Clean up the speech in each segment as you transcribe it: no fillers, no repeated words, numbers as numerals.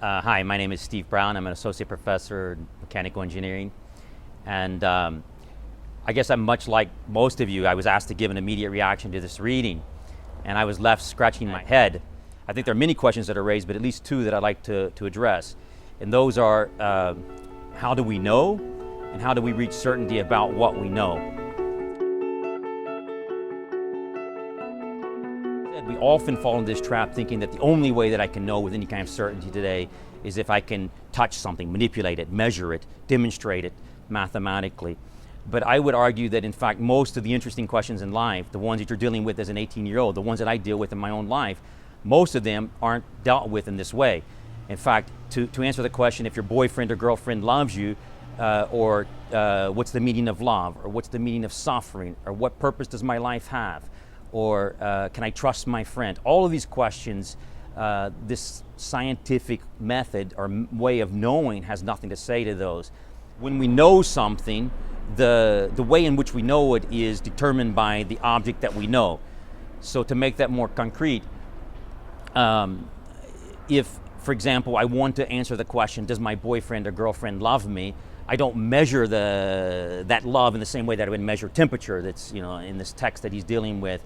Hi, my name is Steve Brown. I'm an associate professor in mechanical engineering. And I guess I'm much like most of you. I was asked to give an immediate reaction to this reading, and I was left scratching my head. I think there are many questions that are raised, but at least two that I'd like to address. And those are, how do we know? And how do we reach certainty about what we know? We often fall into this trap thinking that the only way that I can know with any kind of certainty today is if I can touch something, manipulate it, measure it, demonstrate it mathematically. But I would argue that in fact most of the interesting questions in life, the ones that you're dealing with as an 18-year-old, the ones that I deal with in my own life, most of them aren't dealt with in this way. In fact, to answer the question if your boyfriend or girlfriend loves you, or what's the meaning of love, or what's the meaning of suffering, or what purpose does my life have, or can I trust my friend? All of these questions, this scientific method or way of knowing has nothing to say to those. When we know something, the way in which we know it is determined by the object that we know. So to make that more concrete, if, for example, I want to answer the question, does my boyfriend or girlfriend love me? I don't measure that love in the same way that I would measure temperature that's in this text that he's dealing with.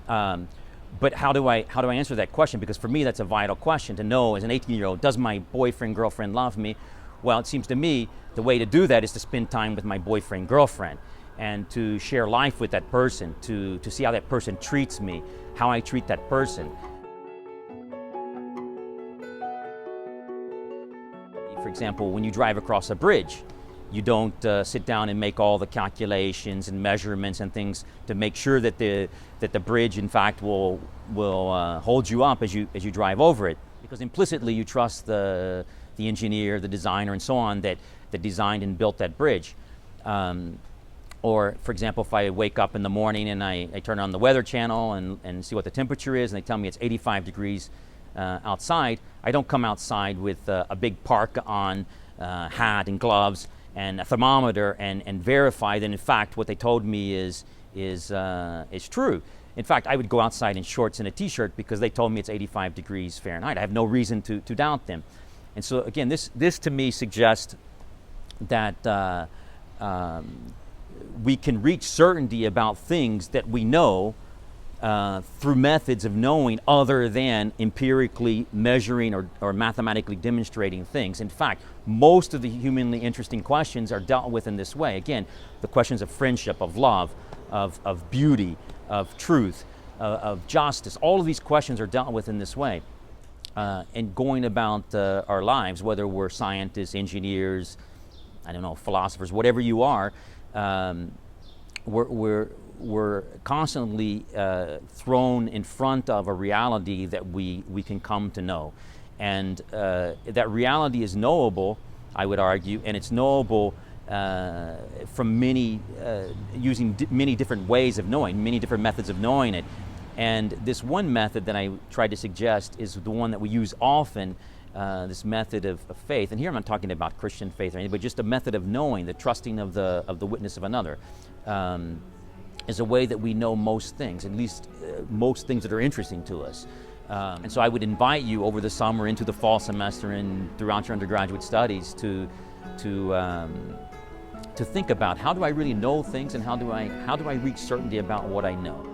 But how do I answer that question? Because for me that's a vital question to know as an 18-year-old, does my boyfriend, girlfriend love me? Well, it seems to me the way to do that is to spend time with my boyfriend, girlfriend, and to share life with that person, to see how that person treats me, how I treat that person. For example, when you drive across a bridge, you don't sit down and make all the calculations and measurements and things to make sure that the bridge, in fact, will hold you up as you drive over it, because implicitly you trust the engineer, the designer, and so on that designed and built that bridge. Or, for example, if I wake up in the morning and I turn on the weather channel and see what the temperature is, and they tell me it's 85 degrees outside, I don't come outside with a big parka on, hat and gloves and a thermometer and verify that in fact what they told me is true. In fact, I would go outside in shorts and a t-shirt because they told me it's 85 degrees Fahrenheit. I have no reason to doubt them. And so again, this to me suggests that we can reach certainty about things that we know through methods of knowing other than empirically measuring or mathematically demonstrating things. In fact, most of the humanly interesting questions are dealt with in this way. Again, the questions of friendship, of love, of beauty, of truth, of justice, all of these questions are dealt with in this way. And going about our lives, whether we're scientists, engineers, I don't know, philosophers, whatever you are, we're constantly thrown in front of a reality that we can come to know. And that reality is knowable, I would argue, and it's knowable from using many different ways of knowing, many different methods of knowing it. And this one method that I tried to suggest is the one that we use often, this method of faith. And here I'm not talking about Christian faith or anything, but just a method of knowing, the trusting of the witness of another. Is a way that we know most things, at least most things that are interesting to us. And so I would invite you over the summer, into the fall semester, and throughout your undergraduate studies to think about, how do I really know things, and how do I reach certainty about what I know?